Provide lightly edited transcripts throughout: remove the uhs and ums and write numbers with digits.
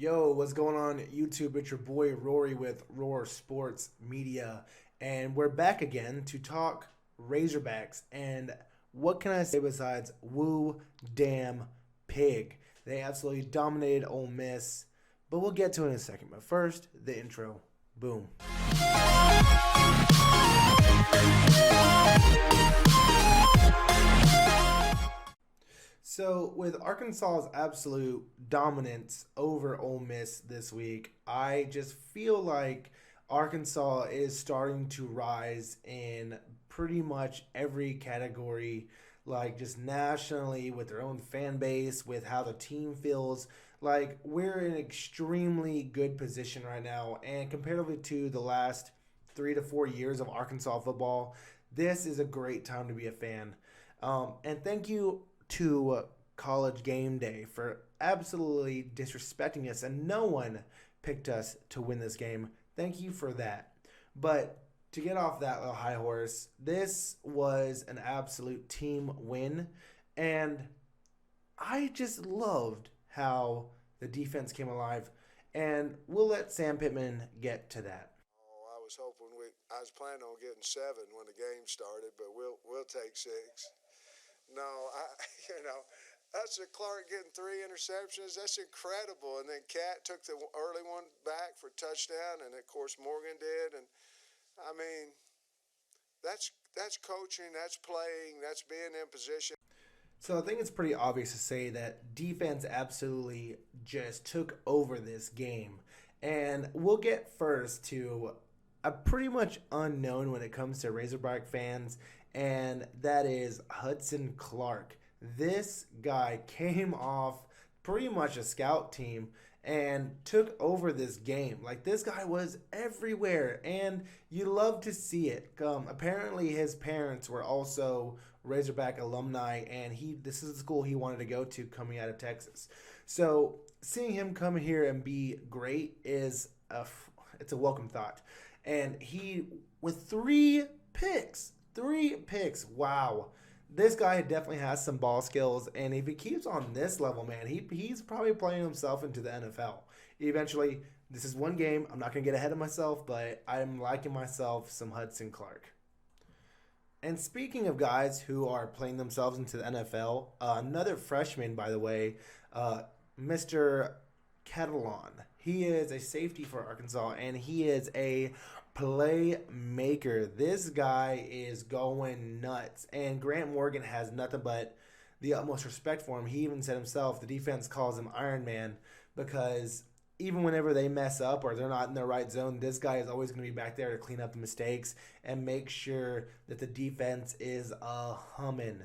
Yo, what's going on YouTube? It's your boy Rory with Roar Sports Media, and we're back again to talk Razorbacks. And what can I say besides woo damn pig? They absolutely dominated Ole Miss, but we'll get to it in a second. But first, the intro. Boom. So, with Arkansas's absolute dominance over Ole Miss this week, I just feel like Arkansas is starting to rise in pretty much every category, like just nationally, with their own fan base, with how the team feels. Like, we're in an extremely good position right now, and comparatively to the last 3 to 4 years of Arkansas football, this is a great time to be a fan. And thank you to College Game Day for absolutely disrespecting us, and no one picked us to win this game. Thank you for that. But to get off that little high horse, this was an absolute team win, and I just loved how the defense came alive, and we'll let Sam Pittman get to that. Oh, I was planning on getting 7 when the game started, but we'll take 6. No, Hudson Clark getting 3 interceptions. That's incredible. And then Cat took the early one back for touchdown, and of course Morgan did. And I mean, that's coaching, that's playing, that's being in position. So I think it's pretty obvious to say that defense absolutely just took over this game. And we'll get first to a pretty much unknown when it comes to Razorback fans, and that is Hudson Clark. This guy came off pretty much a scout team and took over this game. Like, this guy was everywhere, and you love to see it. Apparently, his parents were also Razorback alumni, and this is the school he wanted to go to coming out of Texas. So seeing him come here and be great it's a welcome thought. And he, with 3 picks, wow. This guy definitely has some ball skills, and if he keeps on this level, man, he's probably playing himself into the NFL. Eventually, this is one game. I'm not going to get ahead of myself, but I'm liking myself some Hudson Clark. And speaking of guys who are playing themselves into the NFL, another freshman, by the way, Mr. Catalan. He is a safety for Arkansas, and he is a playmaker. This guy is going nuts, and Grant Morgan has nothing but the utmost respect for him. He even said himself, the defense calls him Iron Man, because even whenever they mess up or they're not in the right zone, this guy is always going to be back there to clean up the mistakes and make sure that the defense is humming.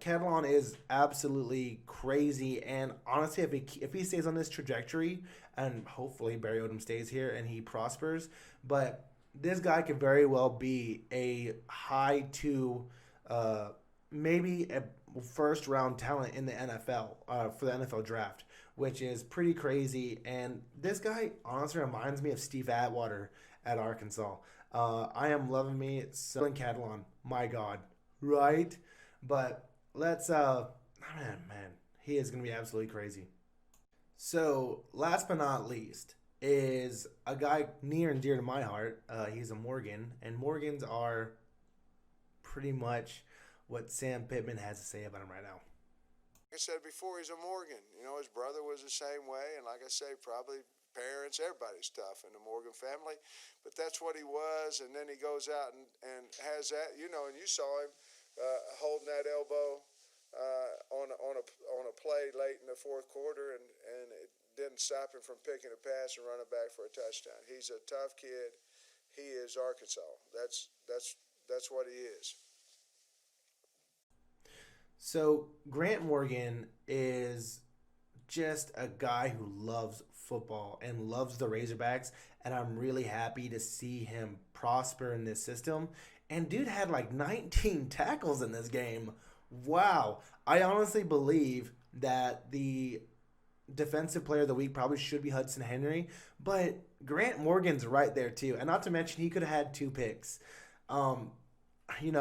Catalan is absolutely crazy, and honestly, if he stays on this trajectory, and hopefully Barry Odom stays here and he prospers, but this guy could very well be a high to maybe a first round talent in the NFL for the NFL draft, which is pretty crazy. And this guy honestly reminds me of Steve Atwater at Arkansas. I am loving me Southern Catalan. My God, right? But let's man, he is going to be absolutely crazy. So last but not least is a guy near and dear to my heart. He's a Morgan, and Morgans are pretty much what Sam Pittman has to say about him right now. Like I said before, he's a Morgan. His brother was the same way, and like I say, probably parents, everybody's tough in the Morgan family, but that's what he was. And then he goes out and has that, and you saw him holding that elbow on a play late in the fourth quarter, and it didn't stop him from picking a pass and running back for a touchdown. He's a tough kid. He is Arkansas. That's what he is. So Grant Morgan is just a guy who loves football and loves the Razorbacks, and I'm really happy to see him prosper in this system. And dude had like 19 tackles in this game. Wow. I honestly believe that the defensive player of the week probably should be Hudson Henry, but Grant Morgan's right there too. And not to mention, he could have had 2 picks. You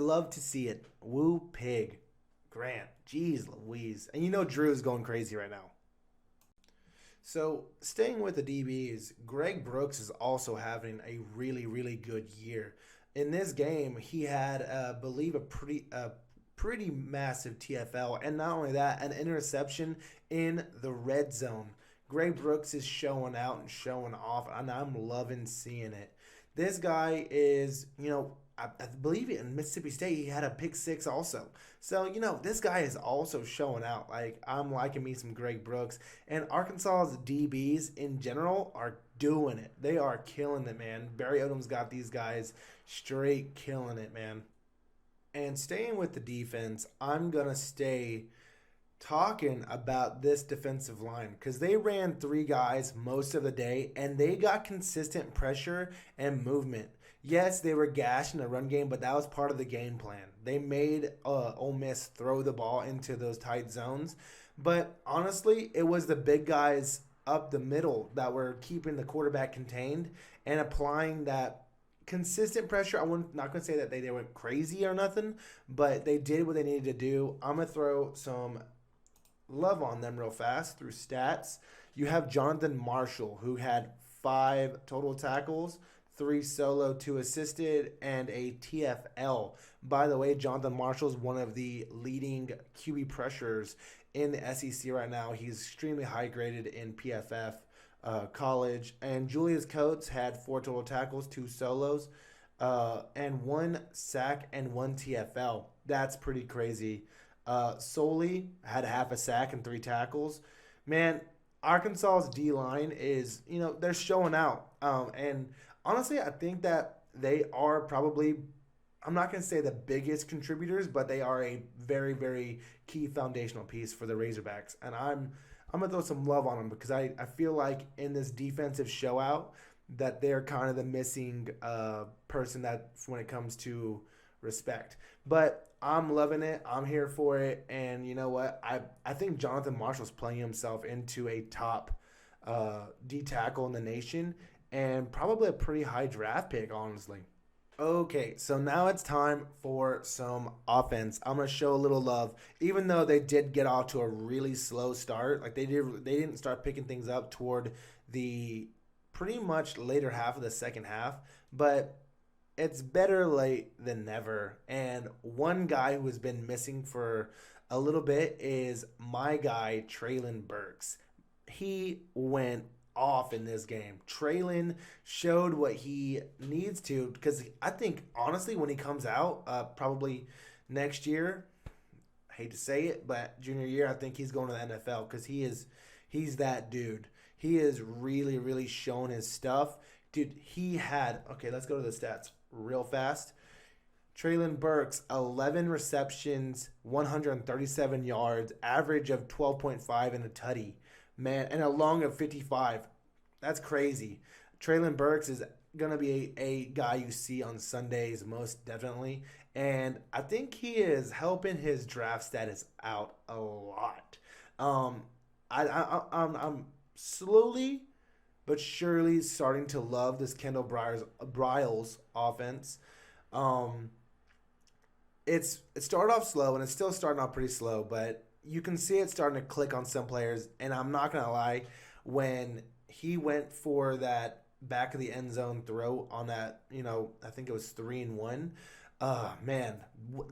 love to see it. Woo pig. Grant. Jeez Louise. And Drew's going crazy right now. So, staying with the DBs, Greg Brooks is also having a really, really good year. In this game, he had, believe, a pretty massive TFL, and not only that, an interception in the red zone. Greg Brooks is showing out and showing off, and I'm loving seeing it. This guy is, I believe in Mississippi State he had a pick six also. So this guy is also showing out. Like I'm liking me some Greg Brooks, and Arkansas's DBs in general are doing it. They are killing it, man. Barry Odom's got these guys straight killing it, man. And staying with the defense, I'm gonna stay talking about this defensive line because they ran three guys most of the day and they got consistent pressure and movement. Yes, they were gashing the run game, but that was part of the game plan. They made Ole Miss throw the ball into those tight zones. But honestly, it was the big guys up the middle that were keeping the quarterback contained and applying that consistent pressure. I'm not going to say that they went crazy or nothing, but they did what they needed to do. I'm going to throw some love on them real fast through stats. You have Jonathan Marshall, who had 5 total tackles, 3 solo, 2 assisted, and a TFL. By the way, Jonathan Marshall is one of the leading QB pressures in the SEC right now. He's extremely high graded in PFF college. And Julius Coates had 4 total tackles, 2 solos, and 1 sack and 1 TFL. That's pretty crazy. Soley had half a sack and 3 tackles. Man, Arkansas's D line is, they're showing out. And honestly, I think that they are probably, I'm not going to say the biggest contributors, but they are a very, very key foundational piece for the Razorbacks. And I'm going to throw some love on them because I feel like in this defensive show out that they're kind of the missing person that when it comes to respect. But I'm loving it. I'm here for it. And you know what? I think Jonathan Marshall's playing himself into a top D tackle in the nation and probably a pretty high draft pick, honestly. Okay, so now it's time for some offense. I'm gonna show a little love, even though they did get off to a really slow start. Like they didn't start picking things up toward the pretty much later half of the second half, but it's better late than never. And one guy who has been missing for a little bit is my guy Traylon Burks. He went off in this game. Traylon showed what he needs to because I think honestly when he comes out, probably next year, I hate to say it, but junior year, I think he's going to the NFL because he's that dude. He is really, really showing his stuff. Dude, okay, let's go to the stats real fast. Traylon Burks, 11 receptions, 137 yards, average of 12.5 and a tutty. Man, and a long of 55. That's crazy. Traylon Burks is going to be a guy you see on Sundays most definitely. And I think he is helping his draft status out a lot. I'm slowly but surely starting to love this Kendall Briles offense. It started off slow and it's still starting off pretty slow, but you can see it starting to click on some players. And I'm not gonna lie, when he went for that back of the end zone throw on that, I think it was 3-and-1. Man,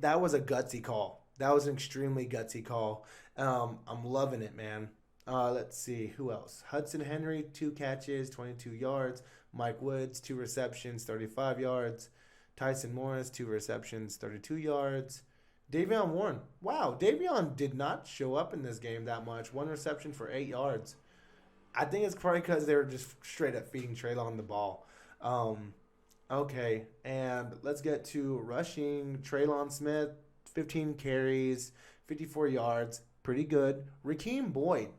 that was a gutsy call. That was an extremely gutsy call. I'm loving it, man. Let's see who else. Hudson Henry, 2 catches, 22 yards. Mike Woods, 2 receptions, 35 yards. Tyson Morris, 2 receptions, 32 yards. Davion Warren. Wow, Davion did not show up in this game that much. 1 reception for 8 yards. I think it's probably because they were just straight up feeding Traylon the ball. Okay, and let's get to rushing. Traylon Smith, 15 carries, 54 yards. Pretty good. Rakeem Boyd.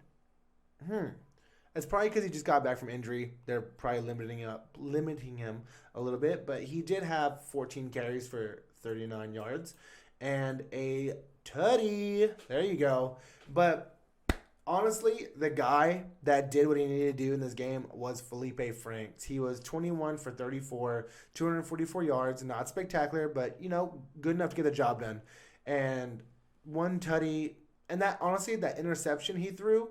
It's probably because he just got back from injury. They're probably limiting him a little bit. But he did have 14 carries for 39 yards. And a tutty. There you go. But honestly, the guy that did what he needed to do in this game was Felipe Franks. He was 21 for 34, 244 yards. Not spectacular, but, good enough to get the job done. And 1 tutty. And that, honestly, that interception he threw,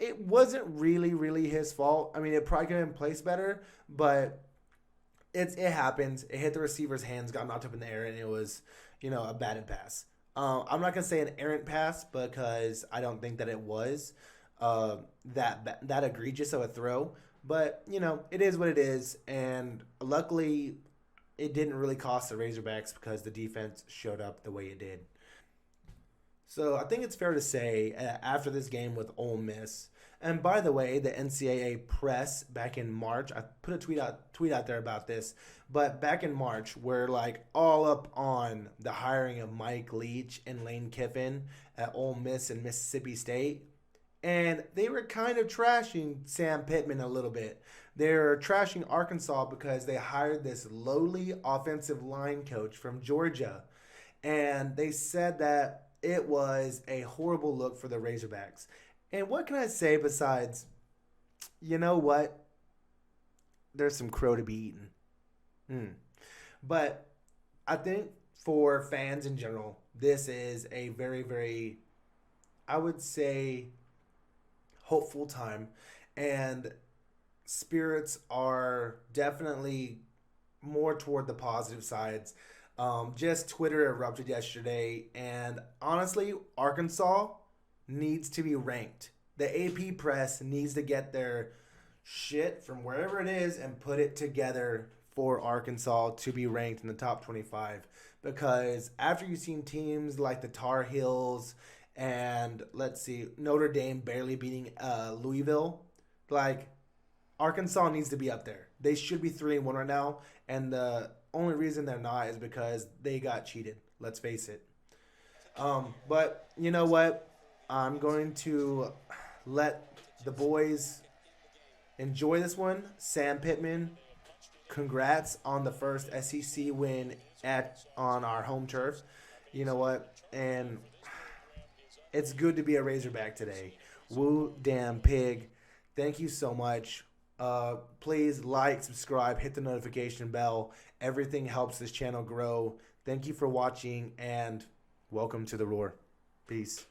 it wasn't really his fault. I mean, it probably could have been placed better, but it happens. It hit the receiver's hands, got knocked up in the air, and it was, a batted pass. I'm not gonna say an errant pass because I don't think that it was that egregious of a throw. But it is what it is, and luckily, it didn't really cost the Razorbacks because the defense showed up the way it did. So I think it's fair to say after this game with Ole Miss, and by the way, the NCAA press back in March, I put a tweet out there about this, but back in March, we're like all up on the hiring of Mike Leach and Lane Kiffin at Ole Miss and Mississippi State, and they were kind of trashing Sam Pittman a little bit. They're trashing Arkansas because they hired this lowly offensive line coach from Georgia, and they said that it was a horrible look for the Razorbacks. And what can I say besides, you know what? There's some crow to be eaten. But I think for fans in general, this is a very, very, I would say, hopeful time. And spirits are definitely more toward the positive sides. Just Twitter erupted yesterday, and honestly, Arkansas needs to be ranked. The AP press needs to get their shit from wherever it is and put it together for Arkansas to be ranked in the top 25. Because after you've seen teams like the Tar Heels and, Notre Dame barely beating Louisville, Arkansas needs to be up there. They should be 3-1 right now, and the only reason they're not is because they got cheated. Let's face it. But you know what? I'm going to let the boys enjoy this one. Sam Pittman, congrats on the first SEC win on our home turf. You know what? And it's good to be a Razorback today. Woo damn pig. Thank you so much. Please like, subscribe, hit the notification bell. Everything helps this channel grow. Thank you for watching, and welcome to the Roar. Peace.